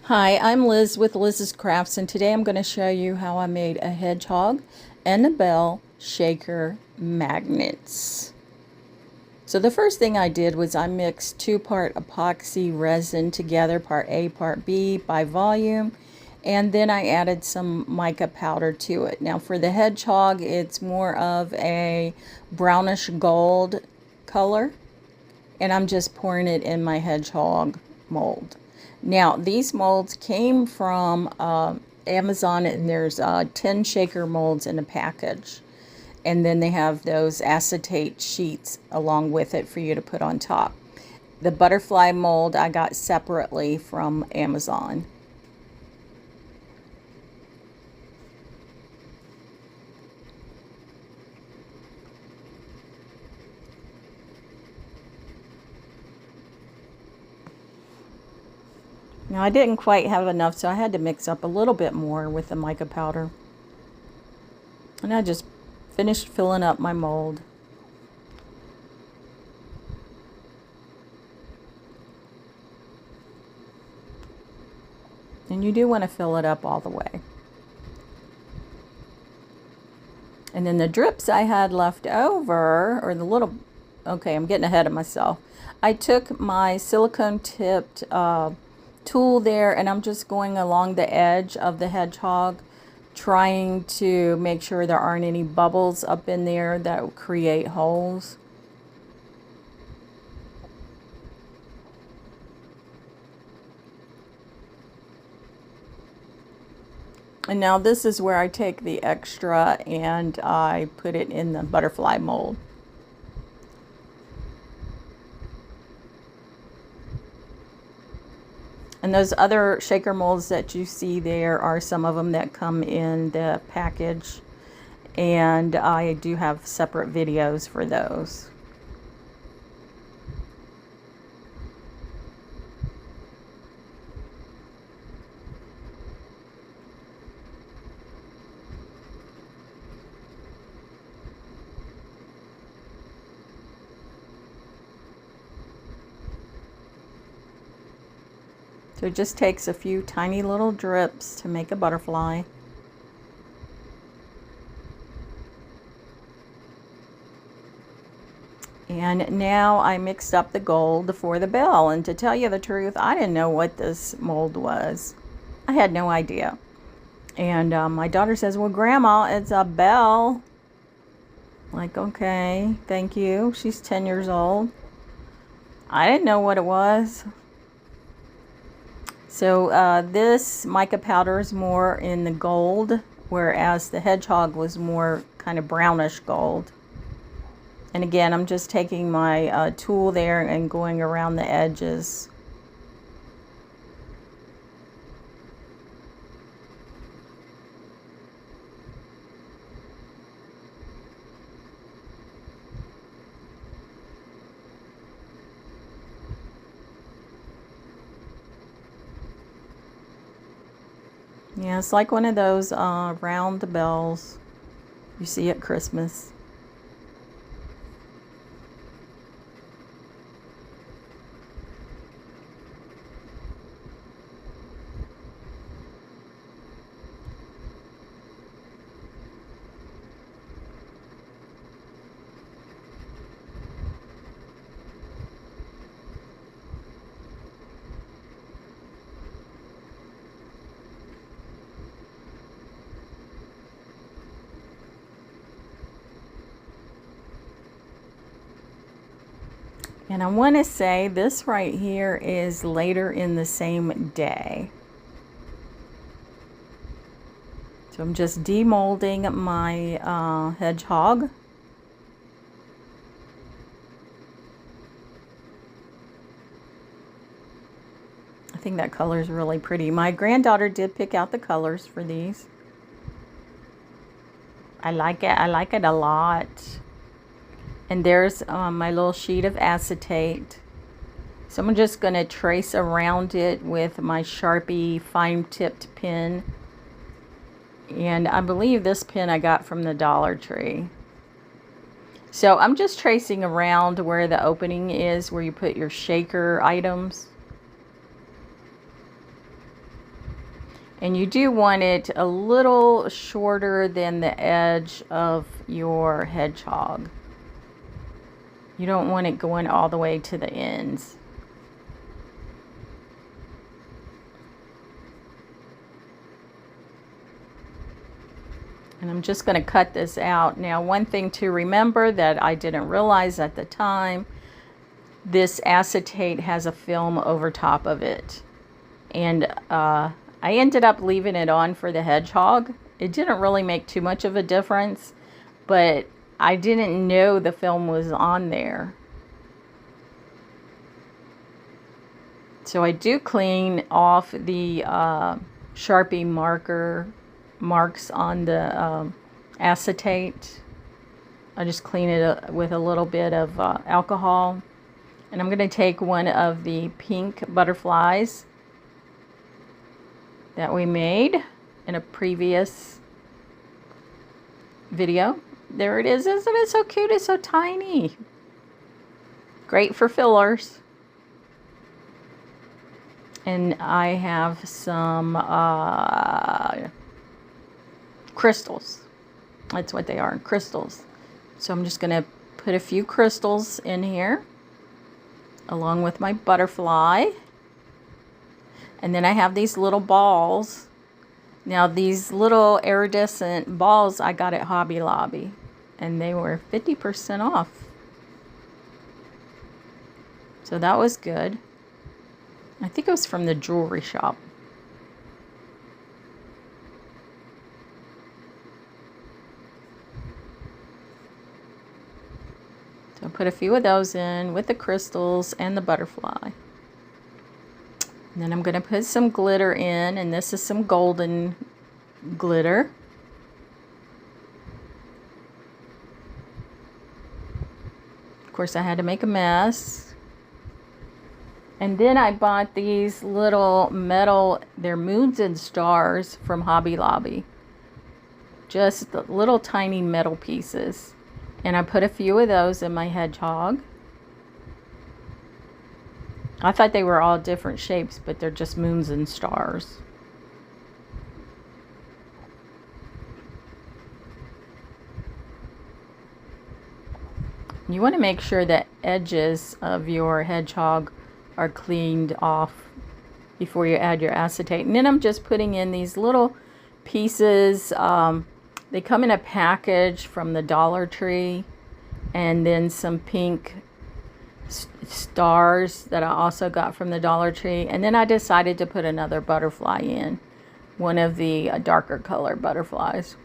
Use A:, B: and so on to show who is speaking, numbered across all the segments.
A: Hi, I'm Liz with Liz's Crafts, and today I'm going to show you how I made a hedgehog and a bell shaker magnets. So the first thing I did was I mixed 2-part epoxy resin together, part A, part B, by volume, and then I added some mica powder to it. Now for the hedgehog, it's more of a brownish gold color, and I'm just pouring it in my hedgehog mold. Now these molds came from Amazon, and there's 10 shaker molds in a package, and then they have those acetate sheets along with it for you to put on top. The butterfly mold I got separately from Amazon. Now I didn't quite have enough, so I had to mix up a little bit more with the mica powder. And I just finished filling up my mold. And you do want to fill it up all the way. And then the drips I had left over, or the little, okay, I'm getting ahead of myself. I took my silicone tipped tool there, and I'm just going along the edge of the hedgehog, trying to make sure there aren't any bubbles up in there that will create holes. And now this is where I take the extra and I put it in the butterfly mold. And those other shaker molds that you see there are some of them that come in the package. And I do have separate videos for those. So it just takes a few tiny little drips to make a butterfly. And now I mixed up the gold for the bell. And to tell you the truth, I didn't know what this mold was. I had no idea. And my daughter says, well, Grandma, it's a bell. Like, okay, thank you. She's 10 years old. I didn't know what it was. So this mica powder is more in the gold, whereas the hedgehog was more kind of brownish gold. And again, I'm just taking my tool there and going around the edges. Yeah, it's like one of those round bells you see at Christmas. And I want to say this right here is later in the same day. So I'm just demolding my hedgehog. I think that color is really pretty. My granddaughter did pick out the colors for these. I like it. I like it a lot. And there's my little sheet of acetate. So I'm just going to trace around it with my Sharpie fine-tipped pen. And I believe this pen I got from the Dollar Tree. So I'm just tracing around where the opening is, where you put your shaker items. And you do want it a little shorter than the edge of your hedgehog. You don't want it going all the way to the ends. And I'm just going to cut this out. Now, one thing to remember that I didn't realize at the time, this acetate has a film over top of it. And I ended up leaving it on for the hedgehog. It didn't really make too much of a difference, but I didn't know the film was on there. So I do clean off the Sharpie marks on the acetate. I just clean it with a little bit of alcohol. And I'm going to take one of the pink butterflies that we made in a previous video. There it is. Isn't it so cute? It's so tiny. Great for fillers. And I have some crystals. That's what they are, crystals. So I'm just going to put a few crystals in here along with my butterfly. And then I have these little balls. Now these little iridescent balls I got at Hobby Lobby, and they were 50% off. So that was good. I think it was from the jewelry shop. So I put a few of those in with the crystals and the butterfly. And then I'm going to put some glitter in, and this is some golden glitter. Of course, I had to make a mess. And then I bought these little metal, they're moons and stars from Hobby Lobby. Just little tiny metal pieces. And I put a few of those in my hedgehog. I thought they were all different shapes, but they're just moons and stars. You want to make sure that edges of your hedgehog are cleaned off before you add your acetate. And then I'm just putting in these little pieces. They come in a package from the Dollar Tree, and then some pink stars that I also got from the Dollar Tree. And then I decided to put another butterfly in, one of the darker color butterflies.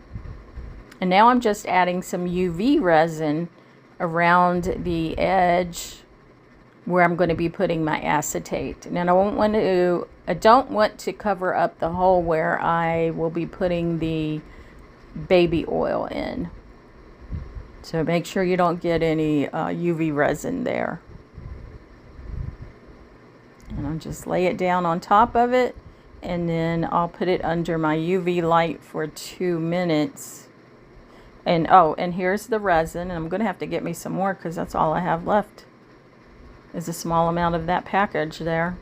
A: And now I'm just adding some UV resin around the edge where I'm going to be putting my acetate. And I don't want to cover up the hole where I will be putting the baby oil in. So make sure you don't get any UV resin there. And I'll just lay it down on top of it, and then I'll put it under my UV light for 2 minutes. And oh, and here's the resin. And I'm going to have to get me some more because that's all I have left is a small amount of that package there.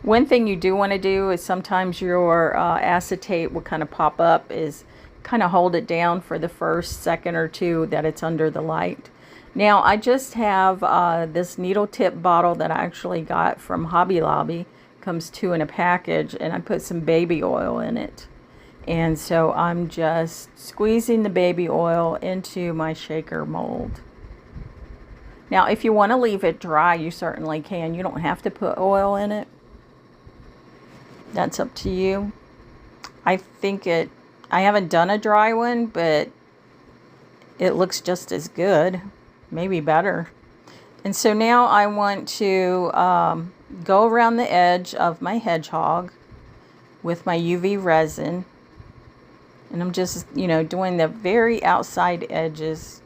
A: One thing you do want to do is sometimes your acetate will kind of pop up, is kind of hold it down for the first second or two that it's under the light. Now I just have this needle tip bottle that I actually got from Hobby Lobby. Comes 2 in a package, and I put some baby oil in it. And so I'm just squeezing the baby oil into my shaker mold. Now if you want to leave it dry, you certainly can. You don't have to put oil in it. That's up to you. I haven't done a dry one, but it looks just as good, maybe better. And so now I want to go around the edge of my hedgehog with my UV resin. And I'm just, doing the very outside edges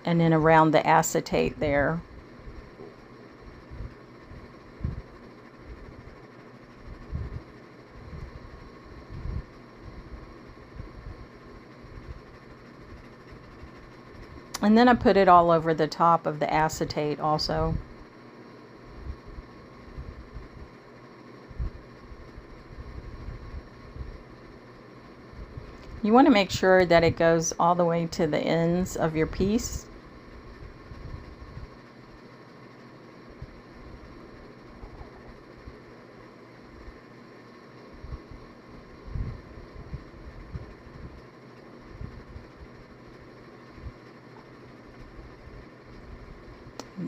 A: and then around the acetate there. And then I put it all over the top of the acetate also. You want to make sure that it goes all the way to the ends of your piece.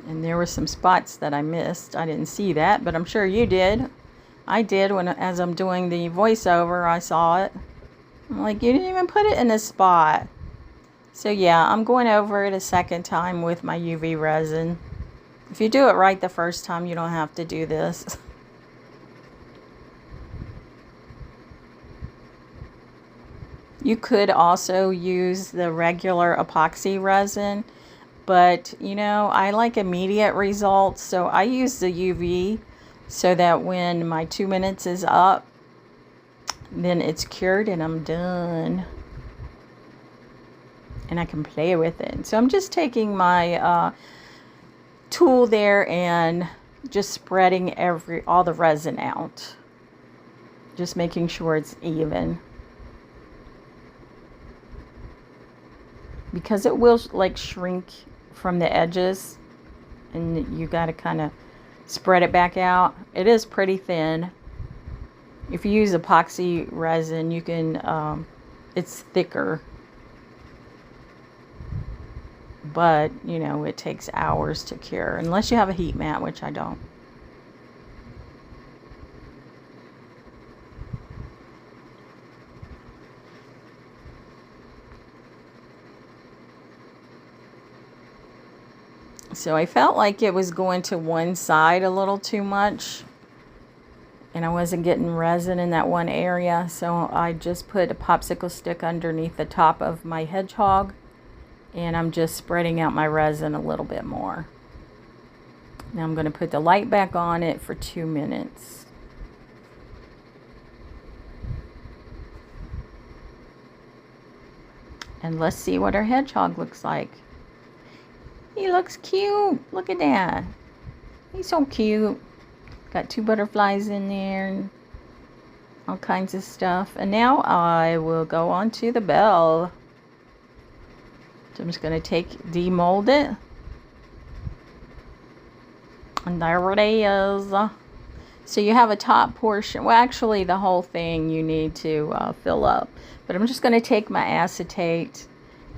A: And there were some spots that I missed. I didn't see that, but I'm sure you did. I did as I'm doing the voiceover, I saw it. I'm like, you didn't even put it in this spot. So yeah, I'm going over it a second time with my UV resin. If you do it right the first time, you don't have to do this. You could also use the regular epoxy resin, but you know, I like immediate results, so I use the UV so that when my 2 minutes is up, then it's cured and I'm done. And I can play with it. So I'm just taking my tool there and just spreading all the resin out. Just making sure it's even. Because it will like shrink from the edges, and you got to kind of spread it back out. It is pretty thin. If you use epoxy resin, you can, it's thicker. But, you know, it takes hours to cure, unless you have a heat mat, which I don't. So I felt like it was going to one side a little too much, and I wasn't getting resin in that one area, so I just put a popsicle stick underneath the top of my Hedgehog, and I'm just spreading out my resin a little bit more. Now I'm going to put the light back on it for 2 minutes. And let's see what our Hedgehog looks like. He looks cute. Look at that. He's so cute. Got 2 butterflies in there and all kinds of stuff. And now I will go on to the bell. So I'm just going to demold it. And there it is. So you have a top portion. Well, actually the whole thing you need to fill up. But I'm just going to take my acetate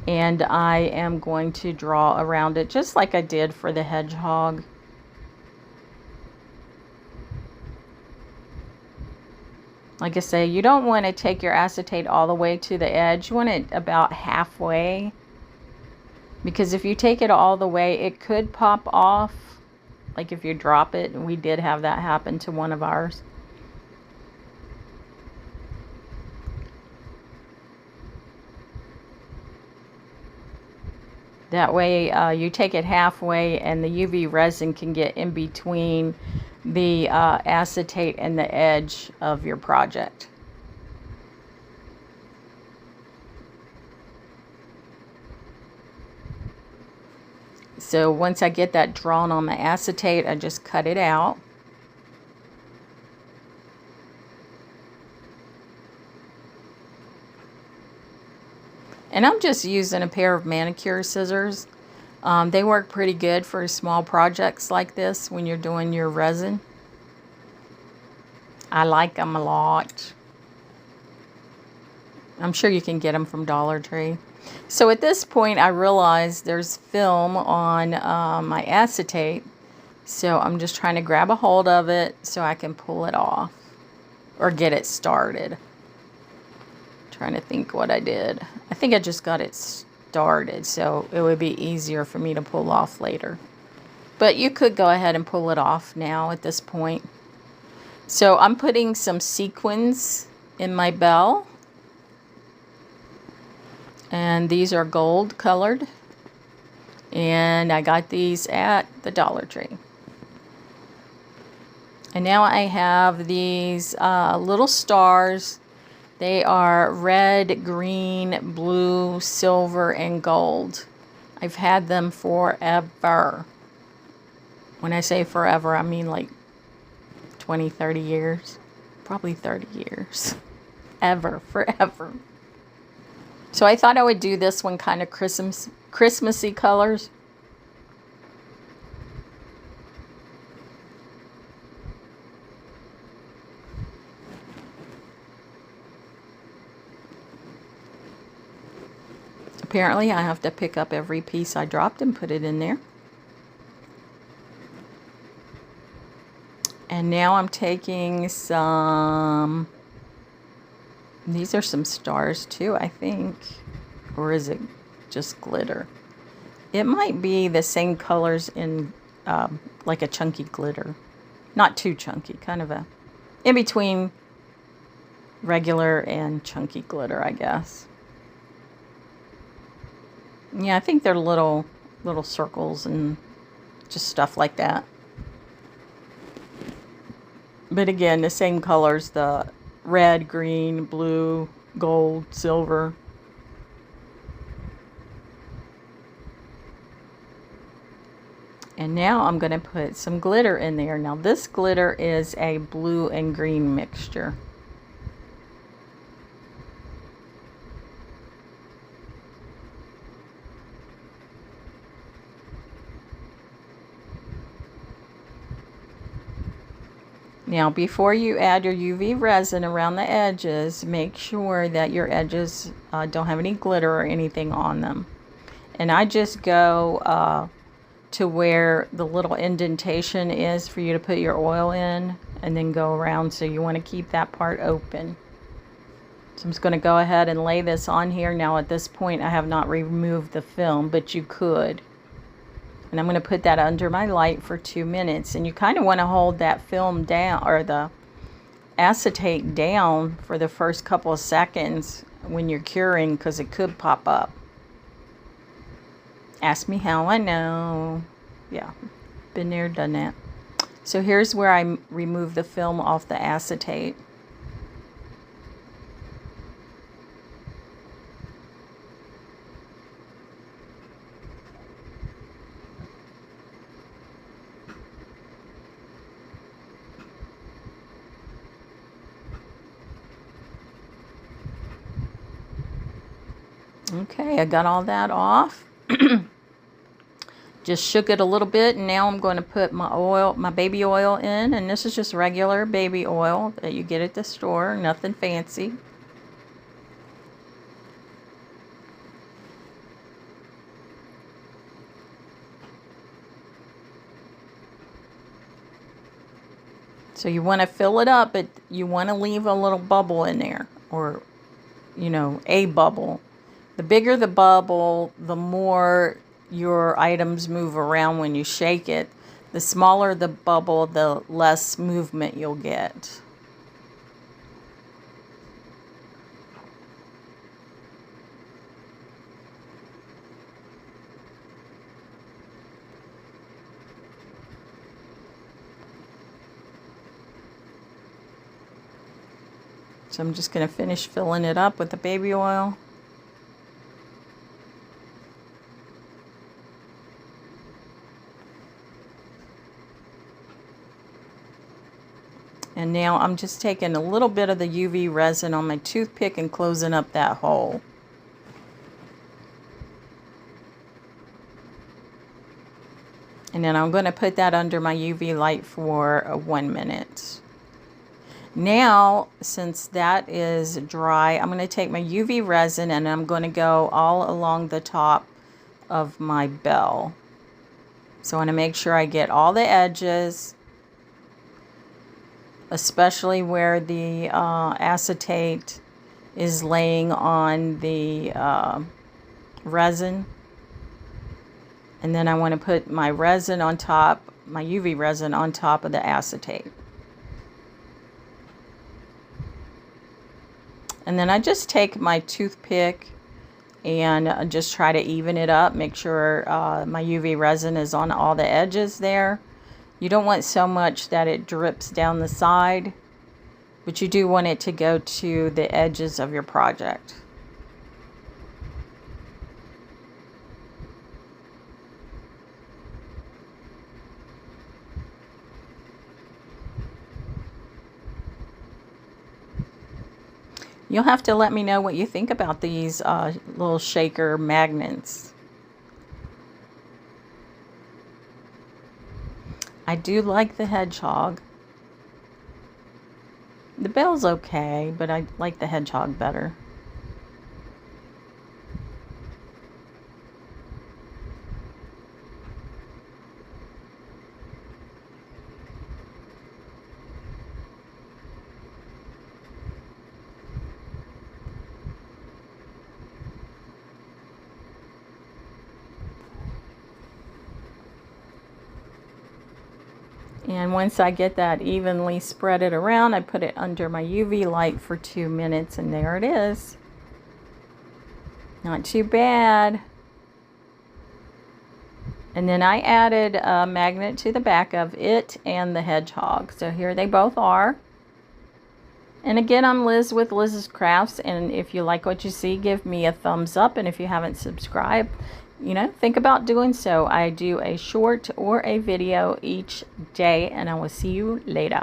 A: and I am going to draw around it just like I did for the Hedgehog. Like I say, you don't want to take your acetate all the way to the edge. You want it about halfway. Because if you take it all the way, it could pop off. Like if you drop it. We did have that happen to one of ours. That way you take it halfway and the UV resin can get in between the acetate and the edge of your project. So once I get that drawn on my acetate, I just cut it out. And I'm just using a pair of manicure scissors. They work pretty good for small projects like this when you're doing your resin. I like them a lot. I'm sure you can get them from Dollar Tree. So at this point, I realized there's film on my acetate. So I'm just trying to grab a hold of it so I can pull it off or get it started. Trying to think what I did. I think I just got it started, so it would be easier for me to pull off later. But you could go ahead and pull it off now at this point. So I'm putting some sequins in my bell. And these are gold colored. And I got these at the Dollar Tree. And now I have these little stars. They are red, green, blue, silver, and gold. I've had them forever. When I say forever, I mean like 20, 30 years. Probably 30 years. Forever. So I thought I would do this one kind of Christmassy colors. Apparently I have to pick up every piece I dropped and put it in there. And now I'm taking some, these are some stars too, I think. Or is it just glitter? It might be the same colors in like a chunky glitter. Not too chunky, kind of a in between regular and chunky glitter, I guess. Yeah, I think they're little circles and just stuff like that. But again, the same colors, the red, green, blue, gold, silver. And now I'm going to put some glitter in there. Now this glitter is a blue and green mixture. Now before you add your UV resin around the edges, make sure that your edges don't have any glitter or anything on them. And I just go to where the little indentation is for you to put your oil in, and then go around, so you want to keep that part open. So I'm just going to go ahead and lay this on here. Now at this point I have not removed the film, but you could. And I'm going to put that under my light for 2 minutes. And you kind of want to hold that film down, or the acetate down, for the first couple of seconds when you're curing, because it could pop up. Ask me how I know. Yeah, been there, done that. So here's where I remove the film off the acetate. Okay, I got all that off. Just shook it a little bit, and now I'm going to put my baby oil in, and this is just regular baby oil that you get at the store, nothing fancy. So you want to fill it up, but you want to leave a little bubble in there, or a bubble. The bigger the bubble, the more your items move around when you shake it. The smaller the bubble, the less movement you'll get. So I'm just going to finish filling it up with the baby oil. And now I'm just taking a little bit of the UV resin on my toothpick and closing up that hole. And then I'm going to put that under my UV light for 1 minute. Now, since that is dry, I'm going to take my UV resin and I'm going to go all along the top of my bell. So I want to make sure I get all the edges, especially where the acetate is laying on the resin. And then I want to put my resin on top, my UV resin on top of the acetate. And then I just take my toothpick and just try to even it up, make sure my UV resin is on all the edges there. You don't want so much that it drips down the side, but you do want it to go to the edges of your project. You'll have to let me know what you think about these little shaker magnets. I do like the Hedgehog. The Bell's okay, but I like the Hedgehog better. And once I get that evenly spread it around, I put it under my UV light for 2 minutes, and there it is. Not too bad. And then I added a magnet to the back of it and the Hedgehog. So here they both are. And again, I'm Liz with Liz's Crafts, and if you like what you see, give me a thumbs up, and if you haven't subscribed, think about doing so. I do a short or a video each day, and I will see you later.